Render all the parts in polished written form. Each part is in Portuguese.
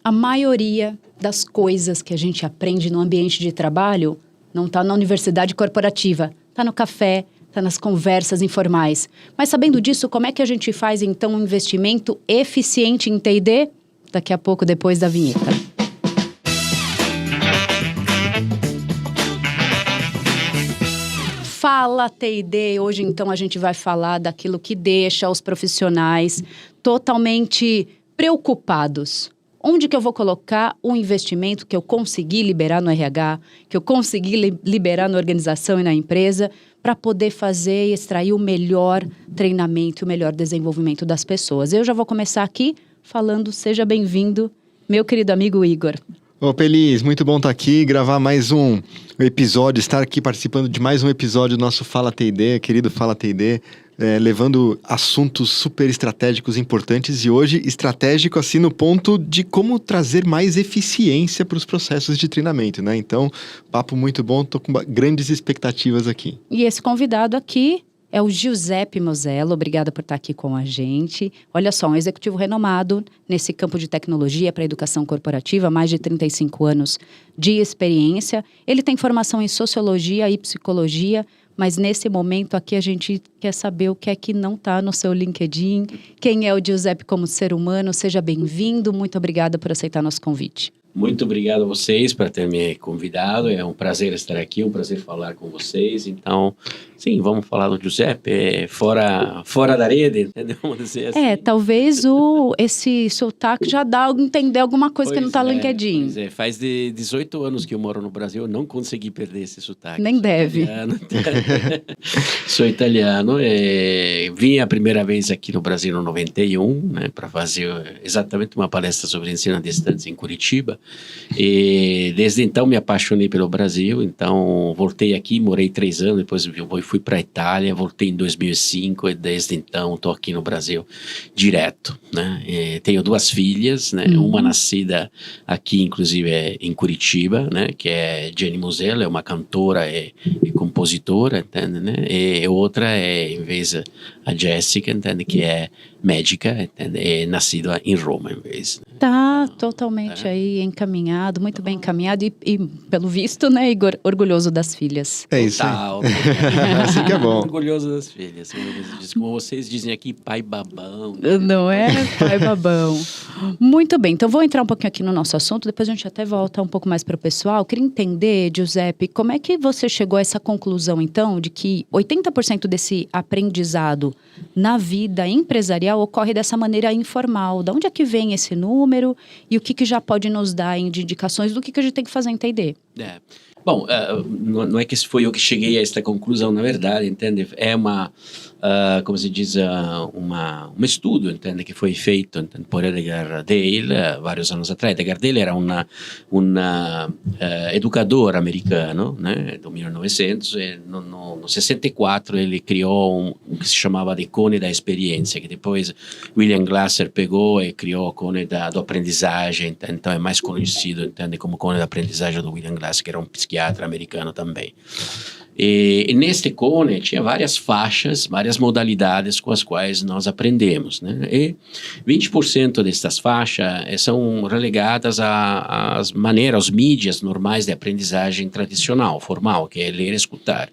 A maioria das coisas que a gente aprende no ambiente de trabalho não está na universidade corporativa, está no café, está nas conversas informais. Mas sabendo disso, como é que a gente faz, então, um investimento eficiente em T&D? Daqui a pouco, depois da vinheta. Fala T&D, hoje então a gente vai falar daquilo que deixa os profissionais totalmente preocupados. Onde que eu vou colocar o investimento que eu consegui liberar no RH, que eu consegui liberar na organização e na empresa, para poder fazer e extrair o melhor treinamento e o melhor desenvolvimento das pessoas. Eu já vou começar aqui falando, seja bem-vindo, meu querido amigo Igor. Ô, Pelis, muito bom estar aqui, gravar mais um episódio, estar aqui participando de mais um episódio do nosso Fala T&D, querido Fala T&D, levando assuntos super estratégicos importantes e hoje estratégico assim no ponto de como trazer mais eficiência para os processos de treinamento, né? Então, papo muito bom, tô com grandes expectativas aqui. E esse convidado aqui é o Giuseppe Mosello, obrigada por estar aqui com a gente. Olha só, um executivo renomado nesse campo de tecnologia para a educação corporativa, mais de 35 anos de experiência. Ele tem formação em sociologia e psicologia, mas nesse momento aqui a gente quer saber o que é que não está no seu LinkedIn. Quem é o Giuseppe como ser humano? Seja bem-vindo, muito obrigada por aceitar nosso convite. Muito obrigado a vocês por ter me convidado, é um prazer estar aqui, um prazer falar com vocês. Então, sim, vamos falar do Giuseppe, fora da rede, entendeu? Vamos dizer assim. Talvez esse sotaque já dá a entender alguma coisa que não está no LinkedIn. Pois é, faz 18 anos que eu moro no Brasil, eu não consegui perder esse sotaque. Nem deve. Sou italiano, vim a primeira vez aqui no Brasil em 91, né, para fazer exatamente uma palestra sobre ensino à distância em Curitiba. E desde então me apaixonei pelo Brasil, então voltei aqui, morei 3 anos, depois fui para a Itália, voltei em 2005 e desde então estou aqui no Brasil direto, né? Tenho 2 filhas, né? Uma nascida aqui, inclusive em Curitiba, né? Que é Jenny Mosello, é uma cantora e compositora, entende, né? E outra em vez a Jessica, entende, que é médica, entende? É nascida em Roma em vez. Né? Tá totalmente aí encaminhado, muito bem encaminhado e pelo visto, né, Igor, orgulhoso das filhas. É isso aí. Assim que é bom. Orgulhoso das filhas. Como vocês dizem aqui, pai babão. Não é? Pai babão. Muito bem, então vou entrar um pouquinho aqui no nosso assunto, depois a gente até volta um pouco mais para o pessoal. Queria entender, Giuseppe, como é que você chegou a essa conclusão, então, de que 80% desse aprendizado na vida empresarial ocorre dessa maneira informal? De onde é que vem esse número e o que já pode nos dar de indicações do que a gente tem que fazer em T&D? Bom, não é que foi eu que cheguei a esta conclusão, na verdade, entende? É como se diz, um estudo, entende? Que foi feito por Edgar Dale vários anos atrás. Edgar Dale era um educador americano, né, do 1900, e no 64 ele criou um que se chamava de cone da experiência, que depois William Glasser pegou e criou o cone do aprendizagem, então é mais conhecido, entende, como cone da aprendizagem do William Glasser, que era um psiquiatra americano também. E neste cone tinha várias faixas, várias modalidades com as quais nós aprendemos, né? E 20% destas faixas são relegadas às maneiras, às mídias normais de aprendizagem tradicional, formal, que é ler e escutar,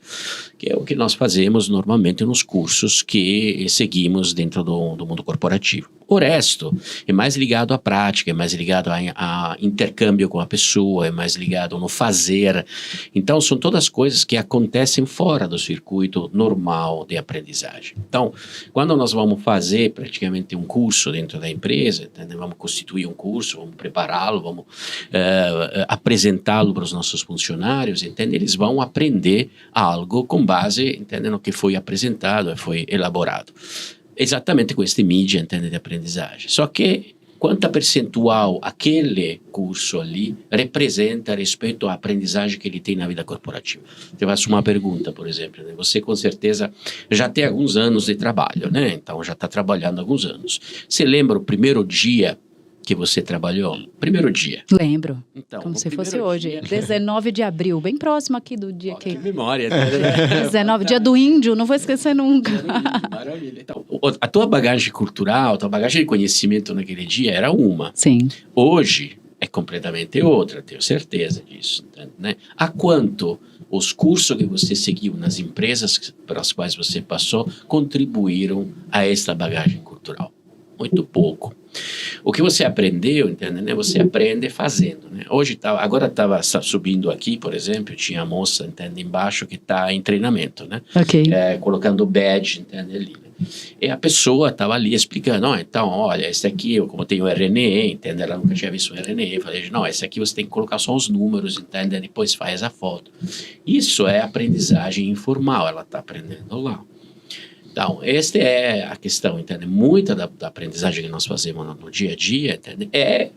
que é o que nós fazemos normalmente nos cursos que seguimos dentro do mundo corporativo. O resto é mais ligado à prática, é mais ligado a intercâmbio com a pessoa, é mais ligado no fazer. Então, são todas coisas que acontecem fora do circuito normal de aprendizagem. Então, quando nós vamos fazer praticamente um curso dentro da empresa, entende? Vamos constituir um curso, vamos prepará-lo, vamos apresentá-lo para os nossos funcionários, entende? Eles vão aprender algo com base, entende, no que foi apresentado, foi elaborado. Exatamente com este mídia, entende, de aprendizagem. Só que quanta percentual aquele curso ali representa respeito à aprendizagem que ele tem na vida corporativa? Eu faço uma pergunta, por exemplo, né? Você com certeza já tem alguns anos de trabalho, né? Então já está trabalhando há alguns anos. Você lembra o primeiro dia que você trabalhou? Primeiro dia. Lembro. Então, como se fosse hoje. 19 de abril, bem próximo aqui do dia que... Que memória. 19, dia do índio, não vou esquecer nunca. Maravilha. Então, a tua bagagem cultural, a tua bagagem de conhecimento naquele dia era uma. Sim. Hoje, completamente outra, tenho certeza disso, entende, né? A quanto os cursos que você seguiu nas empresas pelas quais você passou contribuíram a esta bagagem cultural? Muito pouco. O que você aprendeu, entende, né? Você aprende fazendo, né? Agora estava subindo aqui, por exemplo, tinha a moça, entende, embaixo que está em treinamento, né? Ok. Colocando o badge, entende, ali, né? E a pessoa estava ali explicando, então, olha, esse aqui, como tem o RNE, entende? Ela nunca tinha visto o RNE. Eu falei, não, esse aqui você tem que colocar só os números, entende? Depois faz a foto. Isso é aprendizagem informal, ela está aprendendo lá. Então, esta é a questão, entende? Muita da aprendizagem que nós fazemos no dia a dia, entende? É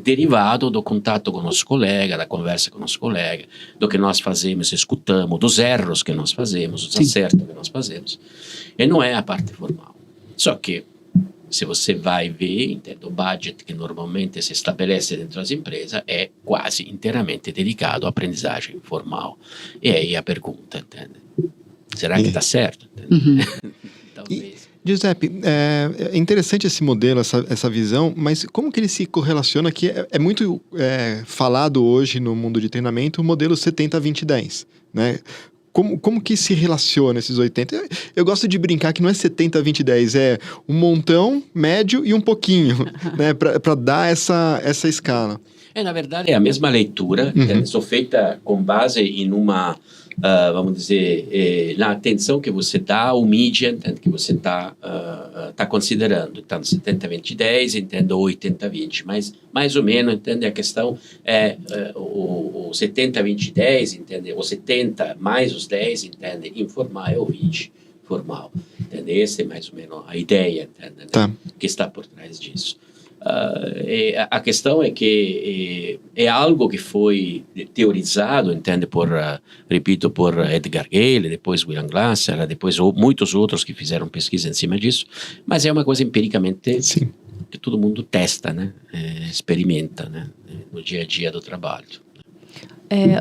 derivado do contato com o nosso colega, da conversa com o nosso colega, do que nós fazemos, escutamos, dos erros que nós fazemos, dos acertos que nós fazemos. E não é a parte formal. Só que, se você vai ver, entende, o budget que normalmente se estabelece dentro das empresas é quase inteiramente dedicado à aprendizagem formal. E aí a pergunta, entende? Será que está certo? Talvez. Giuseppe, é interessante esse modelo, essa visão, mas como que ele se correlaciona, que é muito falado hoje no mundo de treinamento, o modelo 70-20-10, né? Como que se relaciona esses 80? Eu gosto de brincar que não é 70-20-10, é um montão, médio e um pouquinho, né? Para dar essa escala. Na verdade, é a mesma leitura, só feita com base em uma... vamos dizer, na atenção que você dá ao mídia, que você está considerando. Então, 70-20-10, entendo, 80-20, mas mais ou menos, entende, a questão é o 70-20-10, entende, o 70 mais os 10, entende, informal é o 20 formal, entende, essa é mais ou menos a ideia, entende, né, que está por trás disso. A questão é que é algo que foi teorizado, entende, repito, por Edgar Gale, depois William Glasser, depois muitos outros que fizeram pesquisa em cima disso, mas é uma coisa empiricamente que todo mundo testa, né, experimenta, né, no dia a dia do trabalho.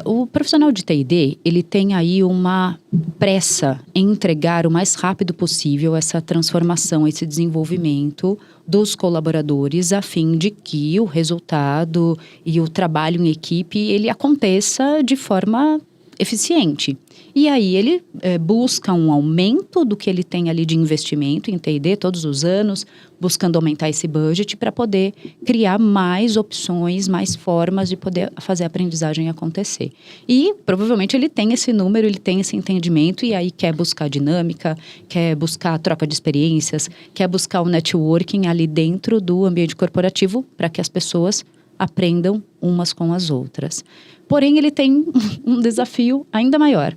O profissional de T&D, ele tem aí uma pressa em entregar o mais rápido possível essa transformação, esse desenvolvimento dos colaboradores, a fim de que o resultado e o trabalho em equipe, ele aconteça de forma eficiente. E aí ele busca um aumento do que ele tem ali de investimento em T&D todos os anos, buscando aumentar esse budget para poder criar mais opções, mais formas de poder fazer a aprendizagem acontecer. E provavelmente ele tem esse número, ele tem esse entendimento e aí quer buscar dinâmica, quer buscar a troca de experiências, quer buscar o networking ali dentro do ambiente corporativo para que as pessoas aprendam umas com as outras. Porém, ele tem um desafio ainda maior,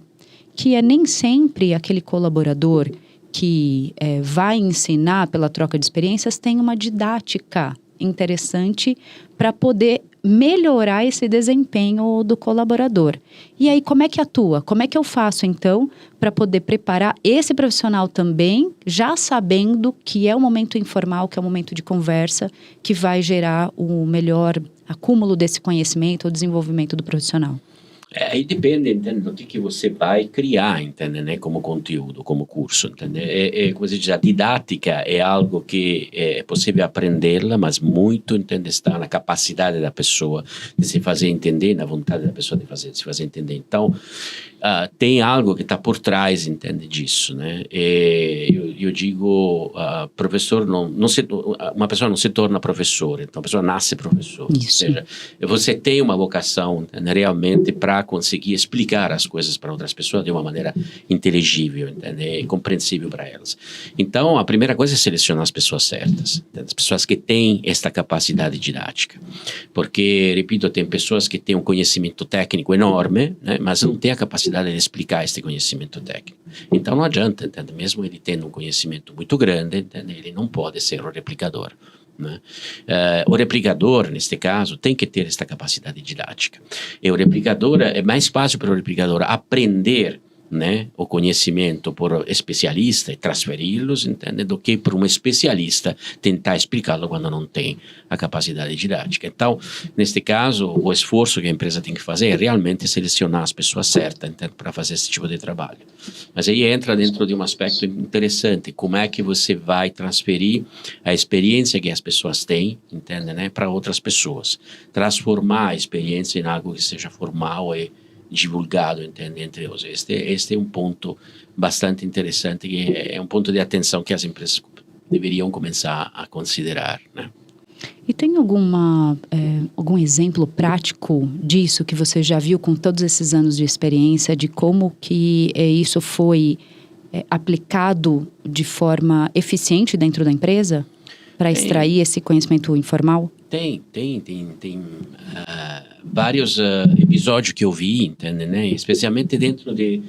que é nem sempre aquele colaborador que vai ensinar pela troca de experiências tem uma didática interessante para poder melhorar esse desempenho do colaborador. E aí, como é que atua? Como é que eu faço, então, para poder preparar esse profissional também, já sabendo que é o momento informal, que é o momento de conversa, que vai gerar o melhor acúmulo desse conhecimento, o desenvolvimento do profissional? Aí depende, entende, do que você vai criar, entende, né, como conteúdo, como curso, entende? Como se diz, a didática é algo que é possível aprendê-la, mas muito, entende, está na capacidade da pessoa de se fazer entender, na vontade da pessoa de se fazer entender. Então, tem algo que está por trás, entende, disso, né? Eu digo, professor uma pessoa não se torna professor, então a pessoa nasce professor. Isso. Ou seja, você tem uma vocação, né, realmente para conseguir explicar as coisas para outras pessoas de uma maneira inteligível, entende? Compreensível para elas. Então, a primeira coisa é selecionar as pessoas certas, entende? As pessoas que têm esta capacidade didática. Porque, repito, tem pessoas que têm um conhecimento técnico enorme, né, mas não têm a capacidade de explicar este conhecimento técnico. Então, não adianta, entende? Mesmo ele tendo um conhecimento muito grande, entende? Ele não pode ser o replicador, né? O replicador, neste caso, tem que ter esta capacidade didática. E o replicador, é mais fácil para o replicador aprender né, o conhecimento por especialista e transferi-los, entende, do que por um especialista tentar explicá-lo quando não tem a capacidade didática. Então, neste caso, o esforço que a empresa tem que fazer é realmente selecionar as pessoas certas, para fazer esse tipo de trabalho. Mas aí entra dentro de um aspecto interessante, como é que você vai transferir a experiência que as pessoas têm, entende, né, para outras pessoas. Transformar a experiência em algo que seja formal e divulgado, entende, entre os. Este é um ponto bastante interessante, que é um ponto de atenção que as empresas deveriam começar a considerar, né? E tem algum exemplo prático disso que você já viu com todos esses anos de experiência, de como que isso foi aplicado de forma eficiente dentro da empresa para extrair esse conhecimento informal? Tem vários episódios que eu vi, entende, né? Especialmente dentro de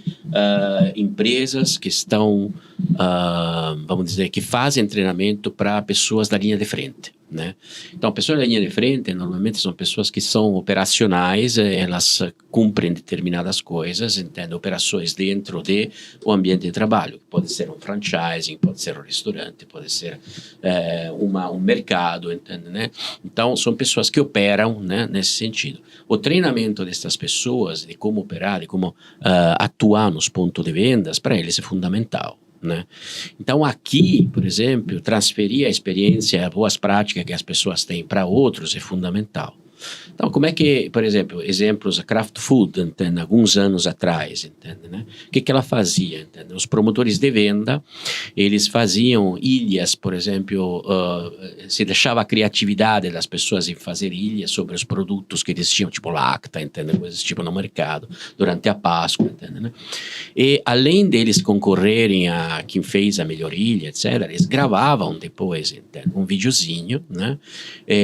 empresas que estão, vamos dizer, que fazem treinamento para pessoas da linha de frente, né? Então, pessoas da linha de frente normalmente são pessoas que são operacionais, elas cumprem determinadas coisas, entende? Operações dentro de o ambiente de trabalho. Pode ser um franchising, pode ser um restaurante, pode ser um mercado, entende, né? Então, são pessoas que operam, né, nesse sentido. O treinamento dessas pessoas, de como operar, de como atuar nos pontos de vendas, para eles é fundamental, né? Então, aqui, por exemplo, transferir a experiência, as boas práticas que as pessoas têm para outros é fundamental. Então, como é que, por exemplo, exemplos, a Kraft Food, entende, alguns anos atrás, entende, né? O que ela fazia, entende? Os promotores de venda, eles faziam ilhas, por exemplo, se deixava a criatividade das pessoas em fazer ilhas sobre os produtos que eles tinham, tipo Lacta, entende? Coisas tipo no mercado, durante a Páscoa, entende, né? E além deles concorrerem a quem fez a melhor ilha, etc., eles gravavam depois, entende, um videozinho, né?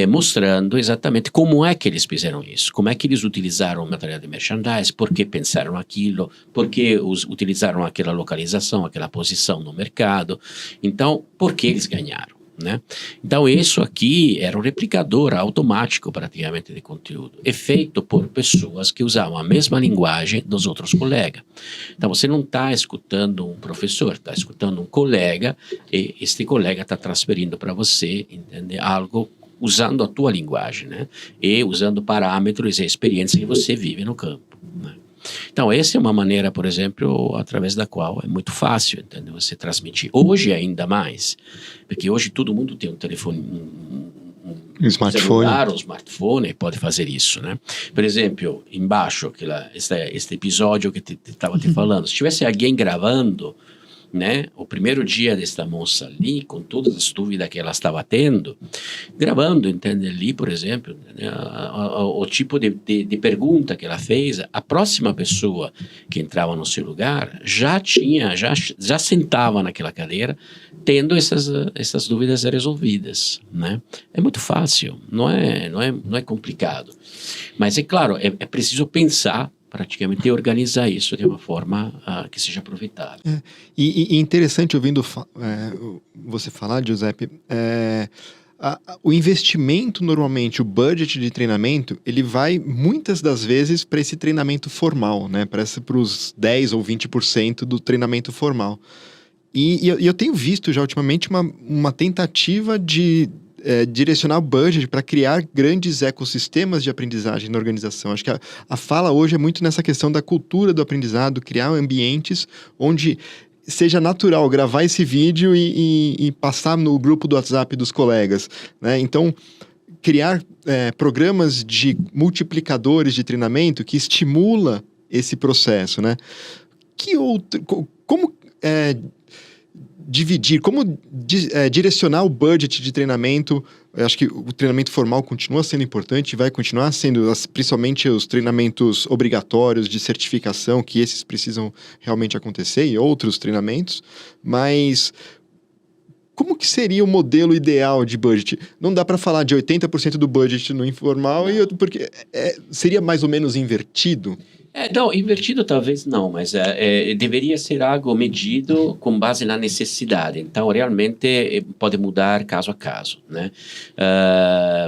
Mostrando exatamente como é que eles fizeram isso, como é que eles utilizaram o material de merchandising, por que pensaram aquilo, por que utilizaram aquela localização, aquela posição no mercado, então, por que eles ganharam, né? Então, isso aqui era um replicador automático praticamente de conteúdo, é feito por pessoas que usavam a mesma linguagem dos outros colegas. Então, você não está escutando um professor, está escutando um colega, e este colega está transferindo para você, entende, algo usando a tua linguagem, né? E usando parâmetros e experiências que você vive no campo, né? Então, essa é uma maneira, por exemplo, através da qual é muito fácil, entendeu? Você transmitir. Hoje ainda mais, porque hoje todo mundo tem um telefone, um smartphone. celular, um smartphone, e pode fazer isso, né? Por exemplo, embaixo, este episódio que estava te falando, se tivesse alguém gravando, né, o primeiro dia desta moça ali, com todas as dúvidas que ela estava tendo, gravando, entende, ali, por exemplo, né, o tipo de pergunta que ela fez, a próxima pessoa que entrava no seu lugar já sentava naquela cadeira, tendo essas dúvidas resolvidas, né? É muito fácil, não é complicado, mas é claro, é preciso pensar praticamente organizar isso de uma forma que seja aproveitável. E interessante ouvindo você falar, Giuseppe, o investimento normalmente, o budget de treinamento, ele vai muitas das vezes para esse treinamento formal, né? Para os 10 ou 20% do treinamento formal. E eu tenho visto já ultimamente uma tentativa de direcionar o budget para criar grandes ecossistemas de aprendizagem na organização. Acho que a fala hoje é muito nessa questão da cultura do aprendizado, criar ambientes onde seja natural gravar esse vídeo e passar no grupo do WhatsApp dos colegas, né? Então, criar programas de multiplicadores de treinamento que estimula esse processo, né? Como dividir, como direcionar o budget de treinamento? Eu acho que o treinamento formal continua sendo importante, vai continuar sendo, principalmente os treinamentos obrigatórios de certificação, que esses precisam realmente acontecer, e outros treinamentos, mas como que seria o modelo ideal de budget? Não dá para falar de 80% do budget no informal, porque seria mais ou menos invertido? Não, invertido talvez não, mas deveria ser algo medido com base na necessidade. Então, realmente pode mudar caso a caso, né?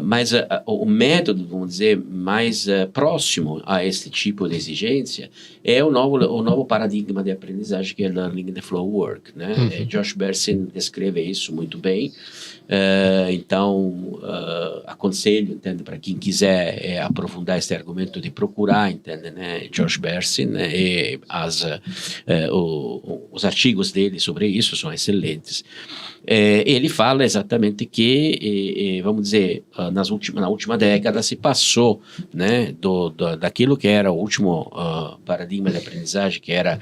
Mas o método, vamos dizer, mais próximo a esse tipo de exigência é o novo paradigma de aprendizagem, que é Learning in the Flow Work, né? Josh Bersin descreve isso muito bem. Então, aconselho, entende, para quem quiser aprofundar esse argumento, de procurar, entende, né, Josh Bersin, né, e os artigos dele sobre isso são excelentes. Ele fala exatamente que, vamos dizer, na última década se passou, né, daquilo que era o último paradigma de aprendizagem, que era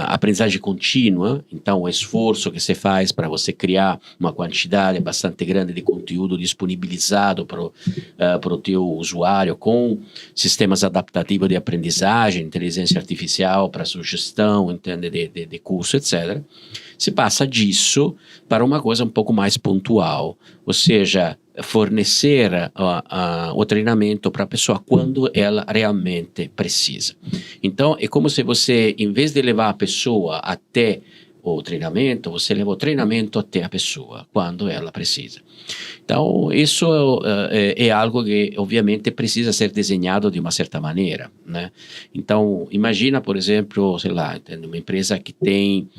aprendizagem contínua. Então, o esforço que você faz para você criar uma quantidade bastante grande de conteúdo disponibilizado para o teu usuário, com sistemas adaptativos de aprendizagem, inteligência artificial para sugestão, entende, de curso, etc. Se passa disso para uma coisa um pouco mais pontual, ou seja, fornecer o treinamento para a pessoa quando ela realmente precisa. Então, é como se você, em vez de levar a pessoa até o treinamento, você leva o treinamento até a pessoa, quando ela precisa. Então, isso é algo que, obviamente, precisa ser desenhado de uma certa maneira, né? Então, imagina, por exemplo, sei lá, uma empresa que tem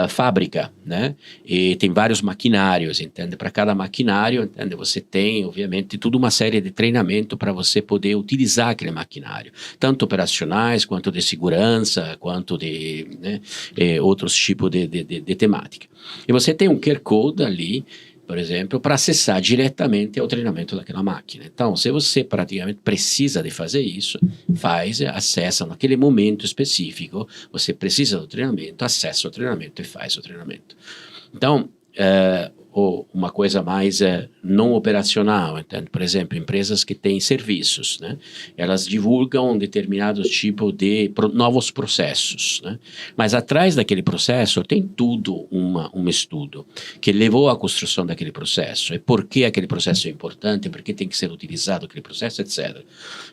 fábrica, né? E tem vários maquinários, entende? Para cada maquinário, entende? Você tem, obviamente, toda uma série de treinamento para você poder utilizar aquele maquinário, tanto operacionais, quanto de segurança, quanto de, né, outros tipos de temática. E você tem um QR Code ali, por exemplo, para acessar diretamente ao treinamento daquela máquina. Então, se você praticamente precisa de fazer isso, acessa naquele momento específico, você precisa do treinamento, acessa o treinamento e faz o treinamento. Então, uma coisa mais não operacional, entende? Por exemplo, empresas que têm serviços, né? Elas divulgam determinados tipos de novos processos, né? Mas atrás daquele processo tem tudo um estudo que levou à construção daquele processo, e por que aquele processo é importante, por que tem que ser utilizado aquele processo, etc.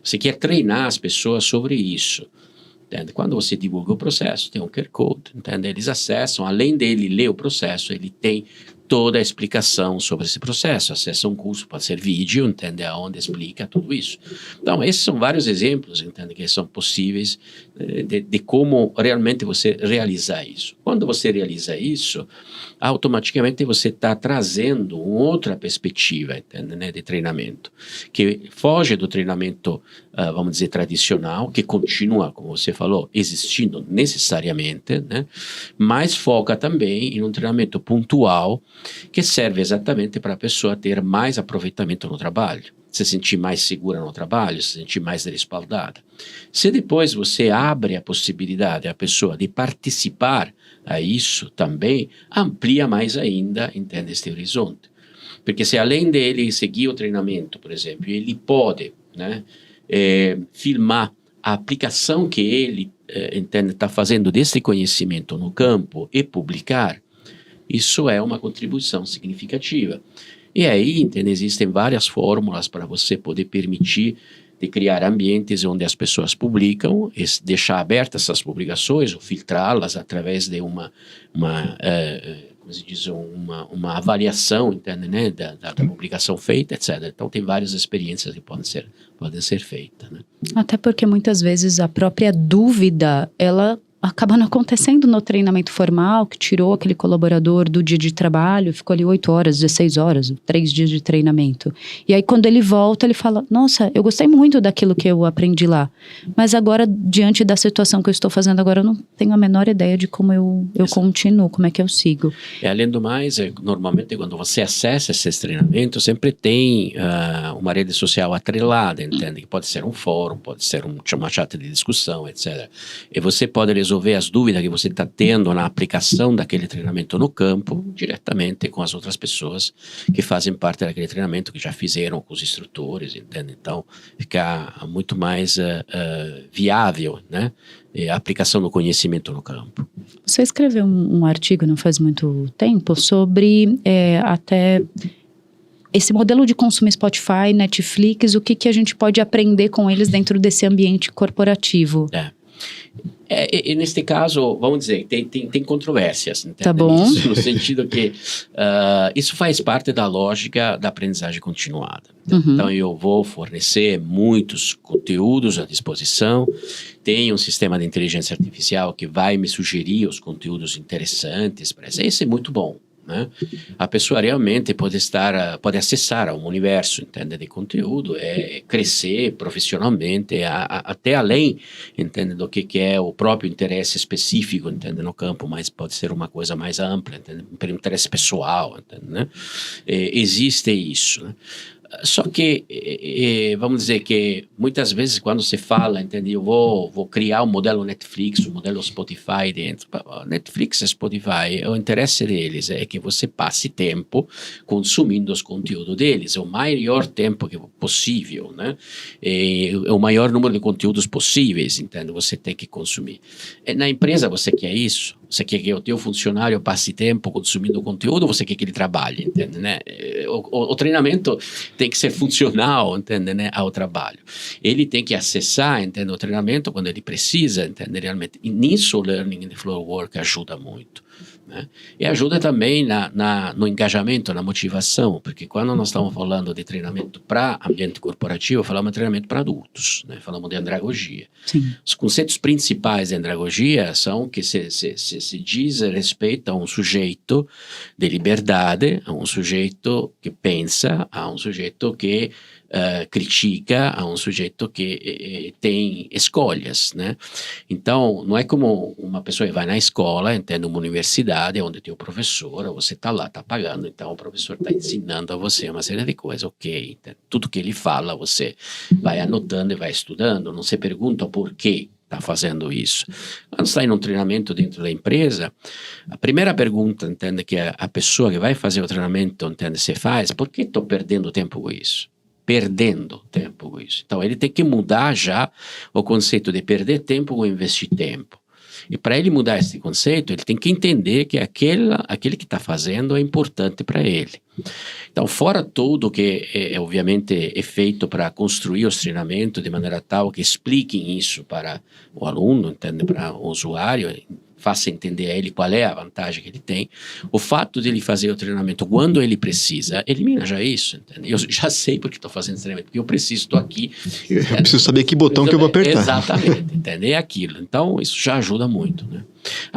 Você quer treinar as pessoas sobre isso. Entende? Quando você divulga o processo, tem um QR Code, entende? Eles acessam, além dele ler o processo, ele tem toda a explicação sobre esse processo. Acessa um curso, pode ser vídeo, entende? Onde explica tudo isso. Então, esses são vários exemplos, entende? Que são possíveis de como realmente você realizar isso. Quando você realiza isso, automaticamente você está trazendo uma outra perspectiva, entende? Né? De treinamento, que foge do treinamento, vamos dizer, tradicional, que continua, como você falou, existindo necessariamente, né? Mas foca também em um treinamento pontual, que serve exatamente para a pessoa ter mais aproveitamento no trabalho, se sentir mais segura no trabalho, se sentir mais respaldada. Se depois você abre a possibilidade à pessoa de participar a isso também, amplia mais ainda, entende, este horizonte. Porque se além dele seguir o treinamento, por exemplo, ele pode, né, filmar a aplicação que ele está fazendo desse conhecimento no campo e publicar, isso é uma contribuição significativa. E aí, entende, existem várias fórmulas para você poder permitir de criar ambientes onde as pessoas publicam, deixar abertas essas publicações ou filtrá-las através de uma avaliação, entende, né, da publicação feita, etc. Então, tem várias experiências que podem ser feitas, né? Até porque muitas vezes a própria dúvida, ela acaba não acontecendo no treinamento formal, que tirou aquele colaborador do dia de trabalho, ficou ali 8 horas, 16 horas, 3 dias de treinamento. E aí quando ele volta, ele fala, nossa, eu gostei muito daquilo que eu aprendi lá, mas agora, diante da situação que eu estou fazendo agora, eu não tenho a menor ideia de como eu continuo, como é que eu sigo. E além do mais, normalmente quando você acessa esses treinamentos, sempre tem uma rede social atrelada, entende? Que pode ser um fórum, pode ser uma chat de discussão, etc. E você pode resolver as dúvidas que você está tendo na aplicação daquele treinamento no campo, diretamente com as outras pessoas que fazem parte daquele treinamento, que já fizeram com os instrutores, entende? Então, fica muito mais viável, né? A aplicação do conhecimento no campo. Você escreveu um artigo não faz muito tempo sobre até esse modelo de consumo Spotify, Netflix, o que a gente pode aprender com eles dentro desse ambiente corporativo? E neste caso, vamos dizer, tem controvérsias, entende? Tá bom. Isso, no sentido que isso faz parte da lógica da aprendizagem continuada. Então, eu vou fornecer muitos conteúdos à disposição, tem um sistema de inteligência artificial que vai me sugerir os conteúdos interessantes para isso. Isso é muito bom. Né? A pessoa realmente pode acessar um universo, entende, de conteúdo, crescer profissionalmente, até além, entende, do que é o próprio interesse específico, entende, no campo, mas pode ser uma coisa mais ampla, entende, por interesse pessoal, entende, né? Existe isso, né? Só que, vamos dizer que muitas vezes quando se fala, entende, eu vou criar um modelo Netflix, um modelo Spotify dentro. Netflix e Spotify, o interesse deles é que você passe tempo consumindo os conteúdos deles, o maior tempo que possível, né? O maior número de conteúdos possíveis, entende, você tem que consumir. Na empresa você quer isso? Você quer que o teu funcionário passe tempo consumindo conteúdo ou você quer que ele trabalhe, entende, né? O treinamento tem que ser funcional, entende, né, ao trabalho. Ele tem que acessar, entende, o treinamento quando ele precisa, entende, realmente. E nisso o Learning in the Flow of Work ajuda muito. Né? E ajuda também no engajamento, na motivação, porque quando nós estamos falando de treinamento para ambiente corporativo, falamos de treinamento para adultos, né? Falamos de andragogia. Sim. Os conceitos principais de andragogia são que se diz respeito a um sujeito de liberdade, a um sujeito que pensa, a um sujeito que critica, a um sujeito que tem escolhas, né? Então, não é como uma pessoa que vai na escola, entende, uma universidade, onde tem o professor, você está lá, está pagando, então o professor está ensinando a você uma série de coisas, ok, entende? Tudo que ele fala, você vai anotando e vai estudando, não se pergunta por quê está fazendo isso. Quando está em um treinamento dentro da empresa, a primeira pergunta, entende, que a pessoa que vai fazer o treinamento, entende, se faz, por que estou perdendo tempo com isso? Perdendo tempo com isso. Então, ele tem que mudar já o conceito de perder tempo ou investir tempo. E para ele mudar esse conceito, ele tem que entender que aquele que está fazendo é importante para ele. Então, fora tudo que obviamente é feito para construir os treinamentos de maneira tal que expliquem isso para o aluno, entende, para o usuário, faça entender a ele qual é a vantagem que ele tem. O fato de ele fazer o treinamento quando ele precisa, elimina já isso, entende? Eu já sei porque estou fazendo esse treinamento, porque eu preciso, estou aqui. Eu preciso saber que botão que eu vou apertar. Exatamente, entende? É aquilo. Então, isso já ajuda muito, né?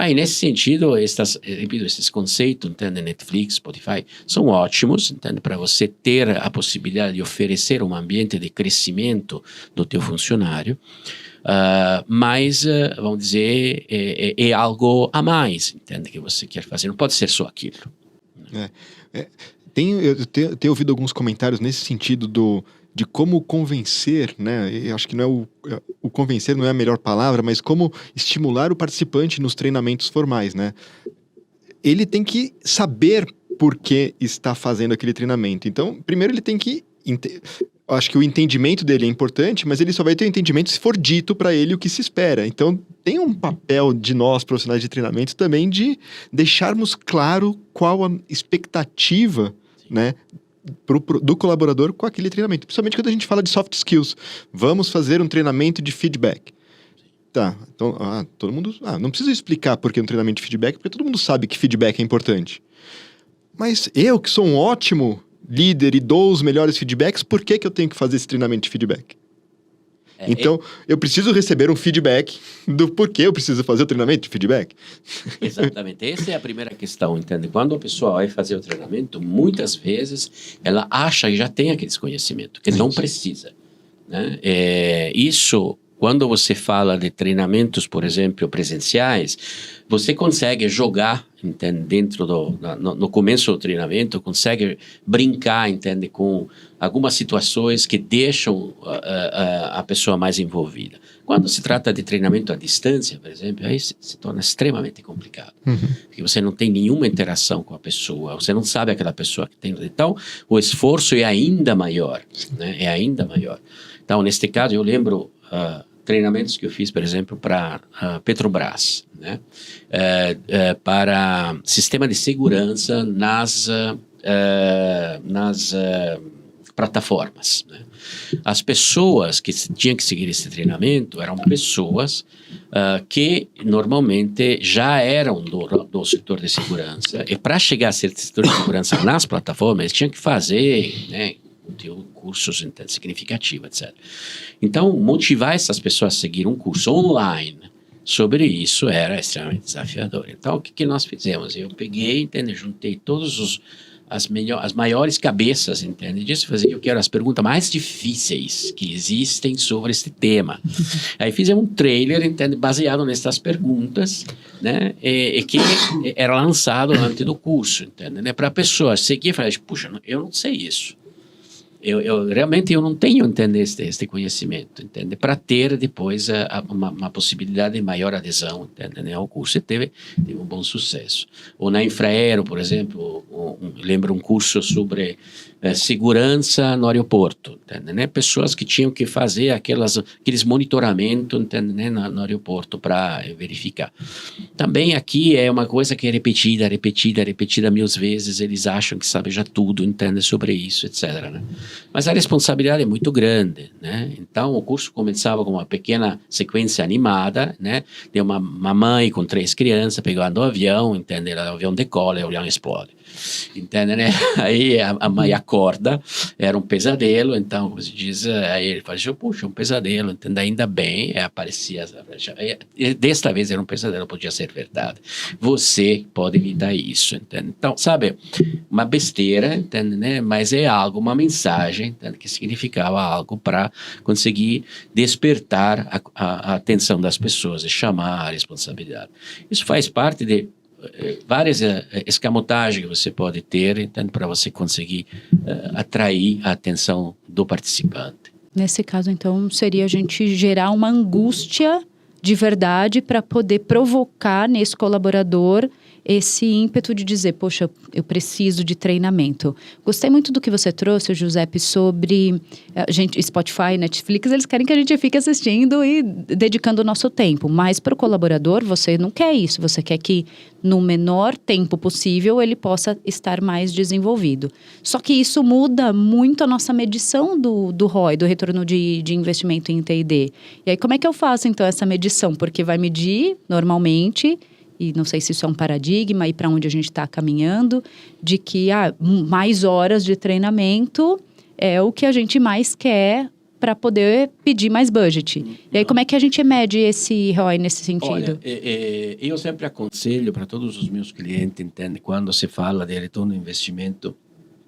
E nesse sentido, repito, esses conceitos, entende, Netflix, Spotify, são ótimos, entende, para você ter a possibilidade de oferecer um ambiente de crescimento do teu funcionário. Mas, vamos dizer, é algo a mais, entende, que você quer fazer. Não pode ser só aquilo. Eu tenho ouvido alguns comentários nesse sentido de como convencer, né? Eu acho que não é o convencer não é a melhor palavra, mas como estimular o participante nos treinamentos formais, né? Ele tem que saber por que está fazendo aquele treinamento. Então, primeiro ele tem que... Acho que o entendimento dele é importante, mas ele só vai ter o entendimento se for dito para ele o que se espera. Então, tem um papel de nós, profissionais de treinamento, também de deixarmos claro qual a expectativa, né, do colaborador com aquele treinamento. Principalmente quando a gente fala de soft skills. Vamos fazer um treinamento de feedback. Tá, então, todo mundo... não precisa explicar por que um treinamento de feedback, porque todo mundo sabe que feedback é importante. Mas eu, que sou um ótimo líder e dou os melhores feedbacks, por que eu tenho que fazer esse treinamento de feedback? Então, eu preciso receber um feedback do porquê eu preciso fazer o treinamento de feedback. Exatamente. Essa é a primeira questão, entende? Quando a pessoa vai fazer o treinamento, muitas vezes ela acha que já tem aqueles conhecimentos, que não precisa, né? Isso, quando você fala de treinamentos, por exemplo, presenciais, você consegue jogar, entende, dentro no começo do treinamento, consegue brincar, entende, com algumas situações que deixam a pessoa mais envolvida. Quando se trata de treinamento à distância, por exemplo, aí se torna extremamente complicado. Porque você não tem nenhuma interação com a pessoa, você não sabe aquela pessoa que tem. Então, o esforço é ainda maior, né? É ainda maior. Então, neste caso, eu lembro... treinamentos que eu fiz, por exemplo, para Petrobras, né? Para sistema de segurança nas nas plataformas, né? As pessoas que tinham que seguir esse treinamento eram pessoas que normalmente já eram do setor de segurança, e para chegar a ser setor de segurança nas plataformas, eles tinham que fazer, né, cursos significativos, etc. Então, motivar essas pessoas a seguir um curso online sobre isso era extremamente desafiador. Então, o que nós fizemos? Eu peguei, entende, juntei todos as maiores cabeças, entende, disso, eu quero as perguntas mais difíceis que existem sobre este tema. Aí fizemos um trailer, entende, baseado nessas perguntas, né, e que era lançado antes do curso, entende, né, para a pessoa seguir e falar, puxa, eu não sei isso. Realmente eu não tenho, entende, este conhecimento, entende, para ter depois uma possibilidade de maior adesão, entende, né, ao curso, e teve um bom sucesso. Ou na Infraero, por exemplo, lembro um curso sobre segurança no aeroporto, entende, né, pessoas que tinham que fazer aqueles monitoramentos, entende, né, no aeroporto para verificar. Também aqui é uma coisa que é repetida mil vezes, eles acham que sabem já tudo, entende, sobre isso, etc., né? Mas a responsabilidade é muito grande, né? Então o curso começava com uma pequena sequência animada, né, de uma mãe com 3 crianças pegando o avião, entende? O avião decola e o avião explode, entende, né? Aí a mãe acorda, era um pesadelo, então, como se diz, aí ele fala, puxa, um pesadelo, entende? Ainda bem, aparecia, desta vez era um pesadelo, podia ser verdade. Você pode evitar isso, entende? Então, sabe, uma besteira, entende, né? Mas é algo, uma mensagem, entende? Que significava algo para conseguir despertar a atenção das pessoas e chamar a responsabilidade. Isso faz parte de várias escamotagens que você pode ter, entende, para você conseguir atrair a atenção do participante. Nesse caso, então, seria a gente gerar uma angústia de verdade para poder provocar nesse colaborador esse ímpeto de dizer, poxa, eu preciso de treinamento. Gostei muito do que você trouxe, Giuseppe, sobre Spotify, Netflix, eles querem que a gente fique assistindo e dedicando o nosso tempo. Mas para o colaborador, você não quer isso. Você quer que no menor tempo possível ele possa estar mais desenvolvido. Só que isso muda muito a nossa medição do ROI, do retorno de investimento em T&D. E aí, como é que eu faço, então, essa medição? Porque vai medir, normalmente, e não sei se isso é um paradigma e para onde a gente está caminhando, de que mais horas de treinamento é o que a gente mais quer para poder pedir mais budget. E aí, como é que a gente mede esse ROI nesse sentido? Olha, eu sempre aconselho para todos os meus clientes, entende, quando se fala de retorno de investimento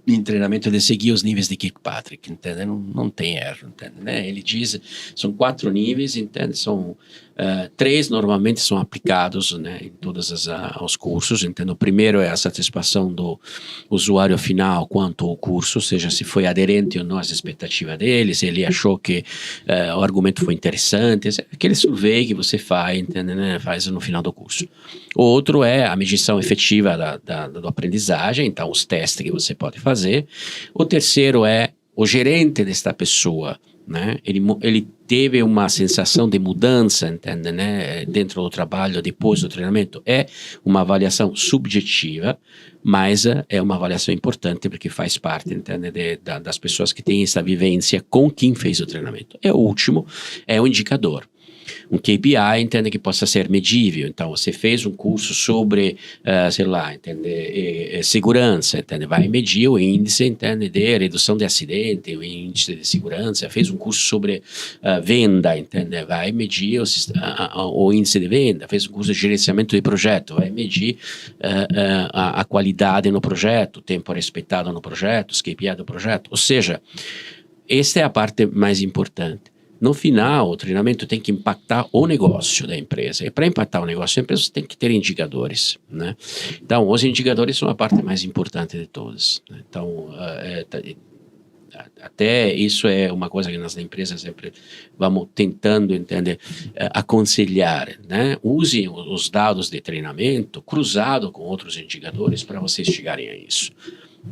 em treinamento, de seguir os níveis de Kirkpatrick, entende? Não tem erro, entende, né? Ele diz, são 4 níveis, entende? São 3 normalmente são aplicados, né, em todos os cursos, entende? O primeiro é a satisfação do usuário final quanto ao curso, ou seja, se foi aderente ou não às expectativas dele, se ele achou que o argumento foi interessante, aquele survey que você faz, entende, né? Faz no final do curso. O outro é a medição efetiva da aprendizagem, então os testes que você pode fazer. O terceiro é o gerente desta pessoa, né? Ele teve uma sensação de mudança, entende, né? Dentro do trabalho, depois do treinamento. É uma avaliação subjetiva, mas é uma avaliação importante porque faz parte, entende, das pessoas que têm essa vivência com quem fez o treinamento. E o último é o indicador. Um KPI, entende, que possa ser medível. Então, você fez um curso sobre, sei lá, entende, segurança, entende, vai medir o índice, entende, de redução de acidente, o índice de segurança. Fez um curso sobre venda, entende, vai medir o índice de venda. Fez um curso de gerenciamento de projeto, vai medir a qualidade no projeto, o tempo respeitado no projeto, os KPI do projeto. Ou seja, esta é a parte mais importante. No final, o treinamento tem que impactar o negócio da empresa. E para impactar o negócio da empresa, você tem que ter indicadores, né? Então, os indicadores são a parte mais importante de todas, né? Então, até isso é uma coisa que nas empresas sempre vamos tentando, entender, aconselhar, né? Usem os dados de treinamento cruzado com outros indicadores para vocês chegarem a isso.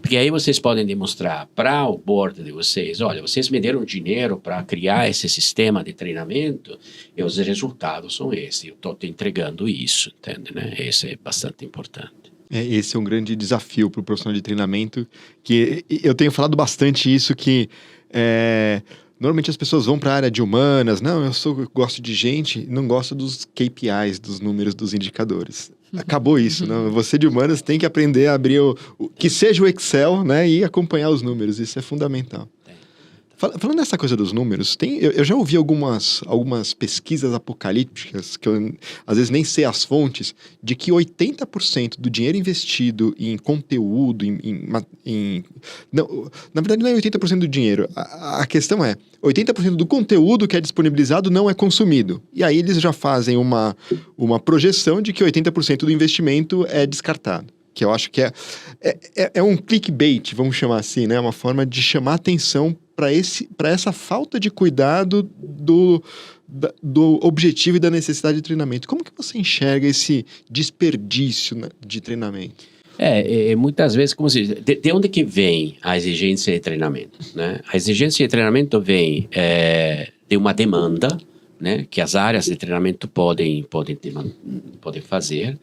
Porque aí vocês podem demonstrar para o board de vocês, olha, vocês me deram dinheiro para criar esse sistema de treinamento e os resultados são esses, eu estou te entregando isso, entende, né? Isso é bastante importante. Esse é um grande desafio para o profissional de treinamento, que eu tenho falado bastante isso, que normalmente as pessoas vão para a área de humanas, não, eu gosto de gente, não gosto dos KPIs, dos números, dos indicadores. Acabou isso, não? Você de humanas tem que aprender a abrir que seja o Excel, né, e acompanhar os números, isso é fundamental. Falando dessa coisa dos números, eu já ouvi algumas pesquisas apocalípticas, que eu às vezes nem sei as fontes, de que 80% do dinheiro investido em conteúdo, não, na verdade não é 80% do dinheiro, a questão é 80% do conteúdo que é disponibilizado não é consumido. E aí eles já fazem uma projeção de que 80% do investimento é descartado. Que eu acho que é um clickbait, vamos chamar assim, né? Uma forma de chamar atenção para essa falta de cuidado do objetivo e da necessidade de treinamento. Como que você enxerga esse desperdício, né, de treinamento? Muitas vezes, como se diz, de onde que vem a exigência de treinamento, né? A exigência de treinamento vem de uma demanda, né, que as áreas de treinamento podem fazer,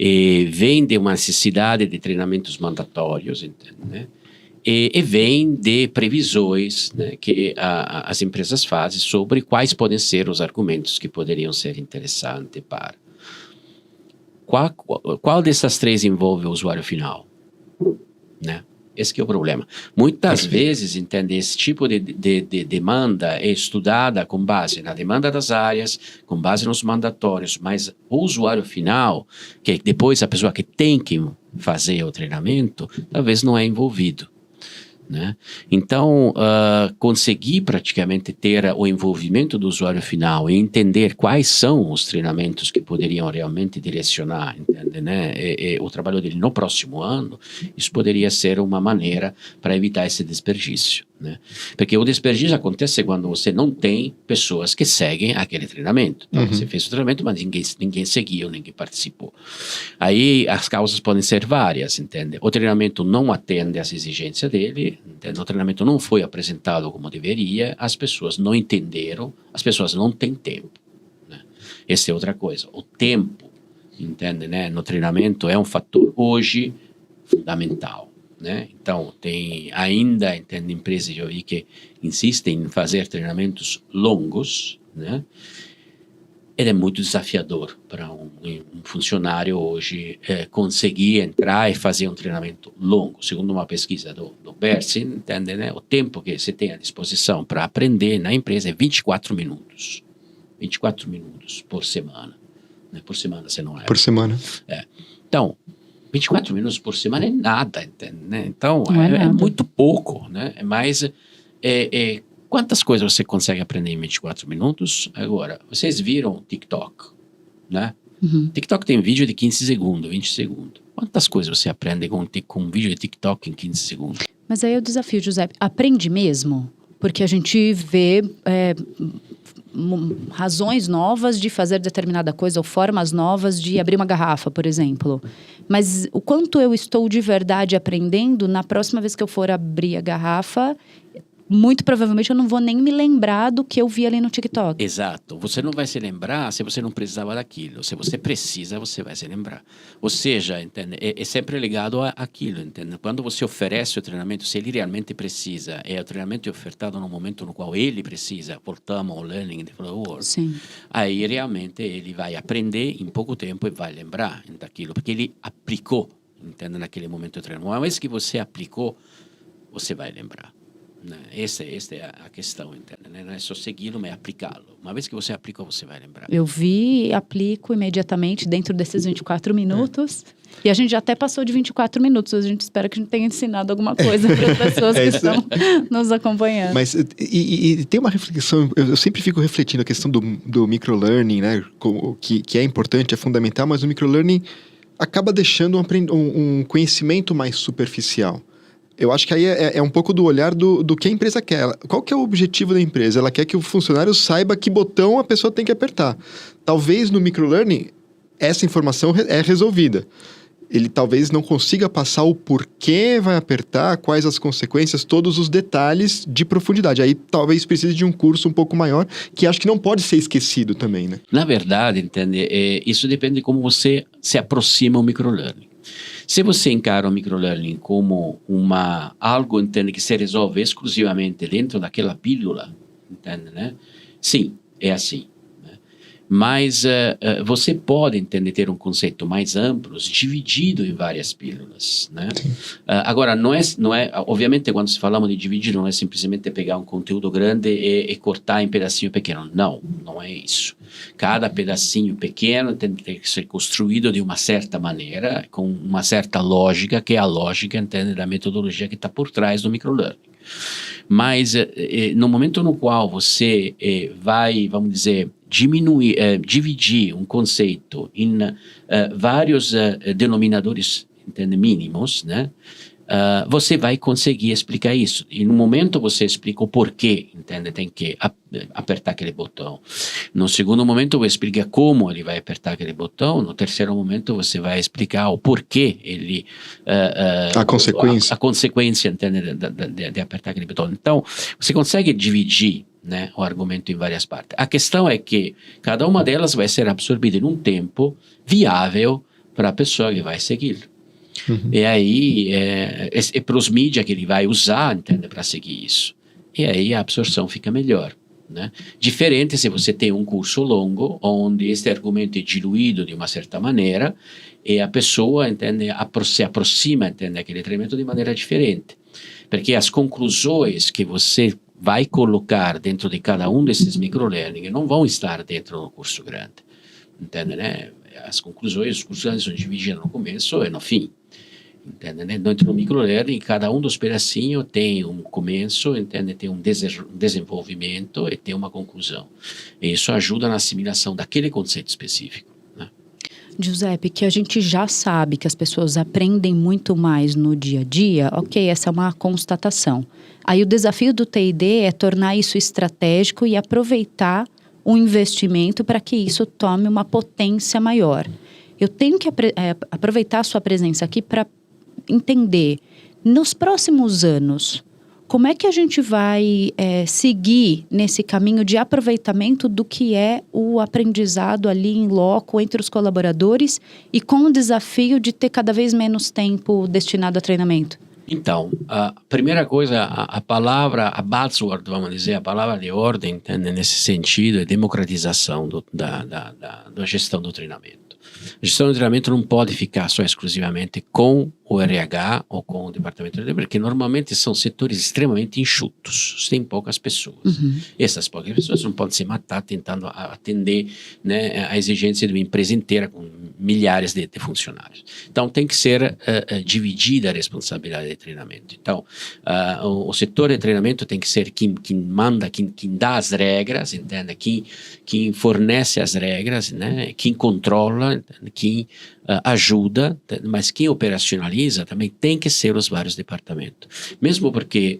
e vem de uma necessidade de treinamentos mandatórios, entende, né? E vem de previsões, né, que as empresas fazem sobre quais podem ser os argumentos que poderiam ser interessantes para. Qual dessas três envolve o usuário final? Né? Esse que é o problema. Muitas vezes, entende, esse tipo de demanda é estudada com base na demanda das áreas, com base nos mandatórios, mas o usuário final, que é depois a pessoa que tem que fazer o treinamento, talvez não é envolvido. Né? Então, conseguir praticamente ter o envolvimento do usuário final e entender quais são os treinamentos que poderiam realmente direcionar, entende, né? O trabalho dele no próximo ano, isso poderia ser uma maneira para evitar esse desperdício. Né? Porque o desperdício acontece quando você não tem pessoas que seguem aquele treinamento. Então, você fez o treinamento, mas ninguém seguiu, ninguém participou. Aí as causas podem ser várias, entende? O treinamento não atende às exigências dele, entende? O treinamento não foi apresentado como deveria, as pessoas não entenderam, as pessoas não têm tempo. Né? Essa é outra coisa. O tempo, entende, né? No treinamento é um fator hoje fundamental. Né? Então, tem ainda, entende, empresas que eu vi que insistem em fazer treinamentos longos, né? Ele é muito desafiador para um funcionário hoje conseguir entrar e fazer um treinamento longo. Segundo uma pesquisa do Bersin, entende, né? O tempo que você tem à disposição para aprender na empresa é 24 minutos. 24 minutos por semana. Né? Por semana, você não é. Por semana. Então, 24 minutos por semana é nada, entende, né? Então, é muito pouco, né? Mas quantas coisas você consegue aprender em 24 minutos? Agora, vocês viram TikTok, né? TikTok tem vídeo de 15 segundos, 20 segundos. Quantas coisas você aprende com um vídeo de TikTok em 15 segundos? Mas aí é o desafio, Giuseppe. Aprende mesmo? Porque a gente vê razões novas de fazer determinada coisa ou formas novas de abrir uma garrafa, por exemplo. Mas o quanto eu estou de verdade aprendendo, na próxima vez que eu for abrir a garrafa, muito provavelmente eu não vou nem me lembrar do que eu vi ali no TikTok. Exato. Você não vai se lembrar se você não precisava daquilo. Se você precisa, você vai se lembrar. Ou seja, entende? É sempre ligado àquilo, entende? Quando você oferece o treinamento, se ele realmente precisa, o treinamento é ofertado no momento no qual ele precisa, voltamos ao learning de Flow. Sim. Aí realmente ele vai aprender em pouco tempo e vai lembrar daquilo, porque ele aplicou, entende? Naquele momento do treinamento. Uma vez que você aplicou, você vai lembrar. Essa é a questão, entende? Não é só segui-lo, mas é aplicá-lo. Uma vez que você aplica, você vai lembrar. Eu vi e aplico imediatamente dentro desses 24 minutos. E a gente já até passou de 24 minutos. A gente espera que a gente tenha ensinado alguma coisa para as pessoas que estão nos acompanhando. Mas e tem uma reflexão, eu sempre fico refletindo a questão do microlearning, né? Que é importante, é fundamental, mas o microlearning acaba deixando um conhecimento mais superficial. Eu acho que aí é um pouco do olhar do que a empresa quer. Qual que é o objetivo da empresa? Ela quer que o funcionário saiba que botão a pessoa tem que apertar. Talvez no microlearning essa informação é resolvida. Ele talvez não consiga passar o porquê vai apertar, quais as consequências, todos os detalhes de profundidade. Aí talvez precise de um curso um pouco maior, que acho que não pode ser esquecido também, né? Na verdade, entende? Isso depende de como você se aproxima ao microlearning. Se você encara o microlearning como algo, entende, que se resolve exclusivamente dentro daquela pílula, entende, né? Sim, é assim. Mas você pode, entender, ter um conceito mais amplo, dividido em várias pílulas, né? Agora, não é, obviamente, quando se falamos de dividir, não é simplesmente pegar um conteúdo grande e cortar em pedacinho pequeno. Não é isso. Cada pedacinho pequeno tem que ser construído de uma certa maneira, com uma certa lógica, que é a lógica, entende, da metodologia que está por trás do microlearning. Mas no momento no qual você vai, vamos dizer, dividir um conceito em vários denominadores, entende, mínimos, né? Você vai conseguir explicar isso. E no momento você explica o porquê, entende? Tem que apertar aquele botão. No segundo momento você explica como ele vai apertar aquele botão. No terceiro momento você vai explicar o porquê ele... a consequência. A consequência, entende? De apertar aquele botão. Então, você consegue dividir, né, o argumento em várias partes. A questão é que cada uma delas vai ser absorvida em um tempo viável para a pessoa que vai seguir. Uhum. E aí é para os mídias que ele vai usar, entende, para seguir isso. E aí a absorção fica melhor, né? Diferente se você tem um curso longo, onde este argumento é diluído de uma certa maneira e a pessoa, entende, se aproxima, entende, aquele treinamento de maneira diferente. Porque as conclusões que você vai colocar dentro de cada um desses microlearning não vão estar dentro do curso grande, entende, né? As conclusões, os cursos grandes são divididos no começo e no fim, entende, né? Dentro do microlearning, cada um dos pedacinhos tem um começo, entende, tem um desenvolvimento e tem uma conclusão. E isso ajuda na assimilação daquele conceito específico, né? Giuseppe, que a gente já sabe que as pessoas aprendem muito mais no dia a dia, ok, essa é uma constatação. Aí o desafio do TID é tornar isso estratégico e aproveitar o investimento para que isso tome uma potência maior. Eu tenho que aproveitar a sua presença aqui para entender, nos próximos anos, como é que a gente vai seguir nesse caminho de aproveitamento do que é o aprendizado ali em loco entre os colaboradores e com o desafio de ter cada vez menos tempo destinado a treinamento? Então, a primeira coisa, a palavra, a buzzword, vamos dizer, a palavra de ordem, entende, nesse sentido, é democratização da gestão do treinamento. A gestão do treinamento não pode ficar só exclusivamente com o RH ou com o departamento de treinamento, porque normalmente são setores extremamente enxutos, tem poucas pessoas. Uhum. Essas poucas pessoas não podem se matar tentando atender, né, a exigência de uma empresa inteira com milhares de funcionários. Então, tem que ser dividida a responsabilidade de treinamento. Então, o setor de treinamento tem que ser quem manda, quem dá as regras, entende? Quem fornece as regras, né? Quem controla, entende? Quem ajuda, mas quem operacionaliza também tem que ser os vários departamentos. Mesmo porque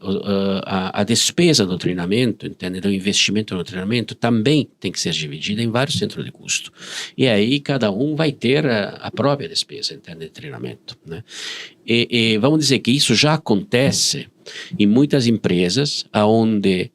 a despesa do treinamento, entende? Do investimento no treinamento também tem que ser dividida em vários centros de custo. E aí cada um vai ter a própria despesa, entende? De treinamento, né? E vamos dizer que isso já acontece em muitas empresas onde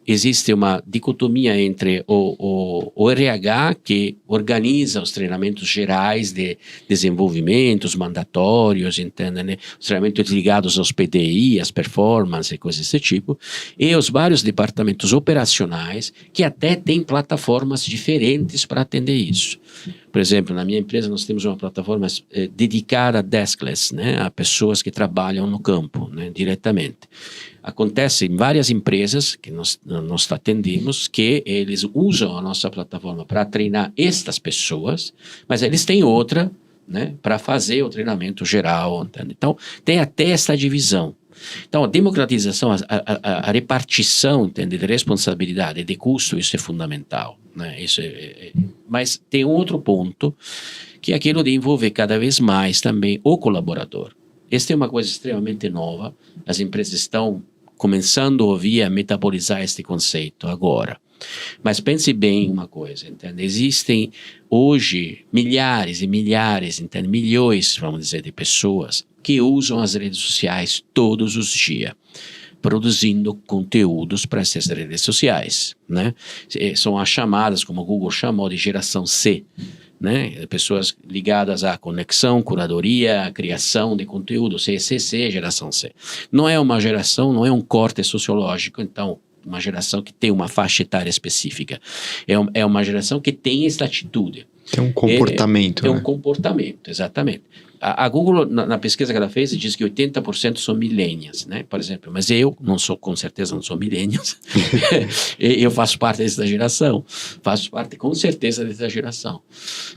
existe uma dicotomia entre o RH, que organiza os treinamentos gerais de desenvolvimento, os mandatórios, entende, né? Os treinamentos ligados aos PDI, às performances e coisas desse tipo, e os vários departamentos operacionais que até têm plataformas diferentes para atender isso. Por exemplo, na minha empresa nós temos uma plataforma dedicada a deskless, né? A pessoas que trabalham no campo, né? Diretamente. Acontece em várias empresas que nós atendemos que eles usam a nossa plataforma para treinar estas pessoas, mas eles têm outra, né, para fazer o treinamento geral, entende? Então, tem até essa divisão. Então, a democratização, a repartição, entende, de responsabilidade e de custo, isso é fundamental, né? Mas tem um outro ponto, que é aquilo de envolver cada vez mais também o colaborador. Esta é uma coisa extremamente nova, as empresas estão começando a ouvir, a metabolizar este conceito agora. Mas pense bem uma coisa, entende? Existem hoje milhares e milhares, entende? Milhões, vamos dizer, de pessoas que usam as redes sociais todos os dias, produzindo conteúdos para essas redes sociais, né? São as chamadas, como o Google chamou, de geração C, né? Pessoas ligadas à conexão, curadoria, criação de conteúdo, CCC, geração C. Não é uma geração, não é um corte sociológico, então, uma geração que tem uma faixa etária específica. É uma geração que tem essa atitude. Tem um comportamento. Tem né? um comportamento, exatamente. A Google, na pesquisa que ela fez, diz que 80% são millennials, né? Por exemplo, mas eu não sou, com certeza não sou millennials. Eu faço parte dessa geração. Faço parte, com certeza, dessa geração.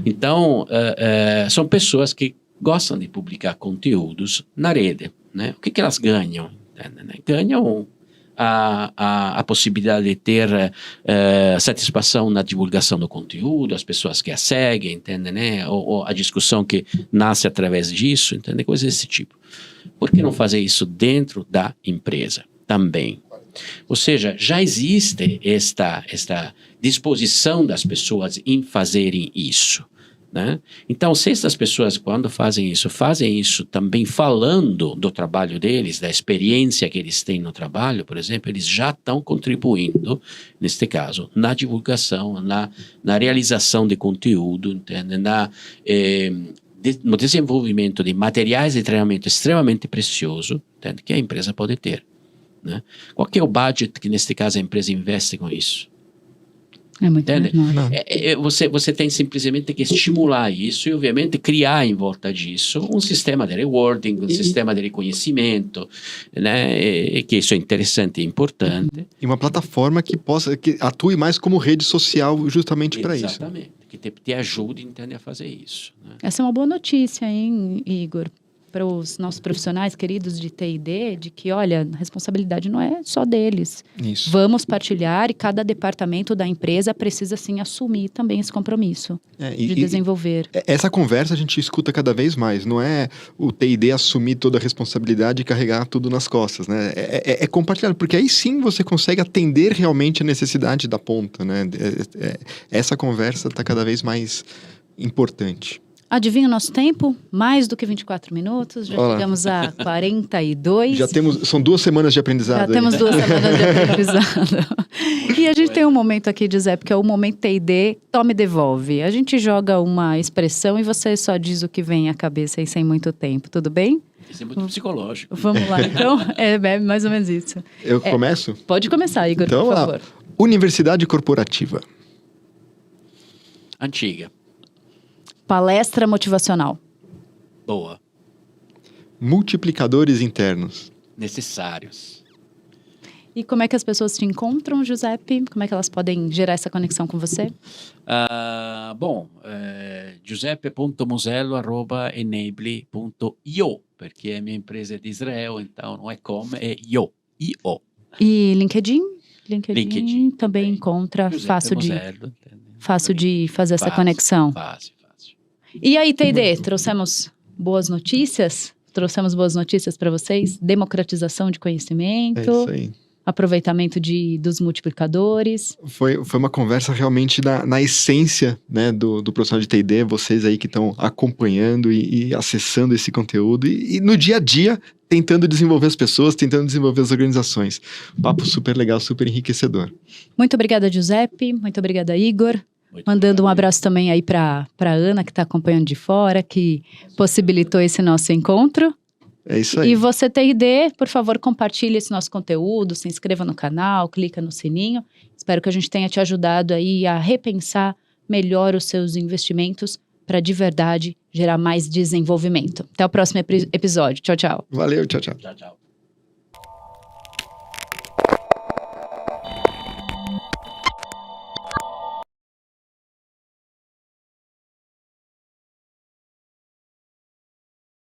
Então, são pessoas que gostam de publicar conteúdos na rede, né? O que elas ganham? Ganham a possibilidade de ter satisfação na divulgação do conteúdo, as pessoas que a seguem, entende, né? Ou a discussão que nasce através disso, entende? Coisas desse tipo. Por que não fazer isso dentro da empresa também? Ou seja, já existe esta disposição das pessoas em fazerem isso. Né? Então, se essas pessoas, quando fazem isso também falando do trabalho deles, da experiência que eles têm no trabalho, por exemplo, eles já estão contribuindo, neste caso, na divulgação, na realização de conteúdo, entende? No desenvolvimento de materiais de treinamento extremamente precioso, entende? Que a empresa pode ter. Né? Qual que é o budget que, neste caso, a empresa investe com isso? É muito menor. Você tem simplesmente que estimular isso e, obviamente, criar em volta disso um sistema de rewarding, um sistema de reconhecimento, né? Que isso é interessante e importante. E uma plataforma que atue mais como rede social justamente para isso. Exatamente, que te ajude, entende, a fazer isso. Né? Essa é uma boa notícia, hein, Igor? Para os nossos profissionais queridos de T&D, de que, olha, a responsabilidade não é só deles. Isso. Vamos partilhar e cada departamento da empresa precisa, sim, assumir também esse compromisso de desenvolver. Essa conversa a gente escuta cada vez mais. Não é o T&D assumir toda a responsabilidade e carregar tudo nas costas, né? É compartilhado, porque aí sim você consegue atender realmente a necessidade da ponta, né? Essa conversa está cada vez mais importante. Adivinha o nosso tempo? Mais do que 24 minutos. Já chegamos a 42. São 2 semanas de aprendizado. Já temos 2 semanas de aprendizado. E a gente tem um momento aqui, Giuseppe, que é o momento T&D, tome e devolve. A gente joga uma expressão e você só diz o que vem à cabeça aí sem muito tempo. Tudo bem? Isso é muito psicológico. Vamos lá, então. É mais ou menos isso. Eu começo? Pode começar, Igor, então, por favor. Universidade corporativa. Antiga. Palestra motivacional. Boa. Multiplicadores internos. Necessários. E como é que as pessoas te encontram, Giuseppe? Como é que elas podem gerar essa conexão com você? Giuseppe.musello@enable.io, porque a minha empresa é de Israel, então não é como, é io. E LinkedIn? LinkedIn também encontra, fácil de fazer essa conexão. Fácil. E aí, T&D, trouxemos boas notícias? Trouxemos boas notícias para vocês? Democratização de conhecimento. É isso aí. Aproveitamento dos multiplicadores. Foi uma conversa realmente na essência, né, do profissional de T&D, vocês aí que estão acompanhando e acessando esse conteúdo e no dia a dia tentando desenvolver as pessoas, tentando desenvolver as organizações. Papo super legal, super enriquecedor. Muito obrigada, Giuseppe. Muito obrigada, Igor. Mandando um abraço também aí para Ana, que está acompanhando de fora, que possibilitou esse nosso encontro. É isso aí. E você, T&D, por favor, compartilhe esse nosso conteúdo, se inscreva no canal, clica no sininho. Espero que a gente tenha te ajudado aí a repensar melhor os seus investimentos para, de verdade, gerar mais desenvolvimento. Até o próximo episódio. Tchau, tchau. Valeu, tchau, tchau. Tchau.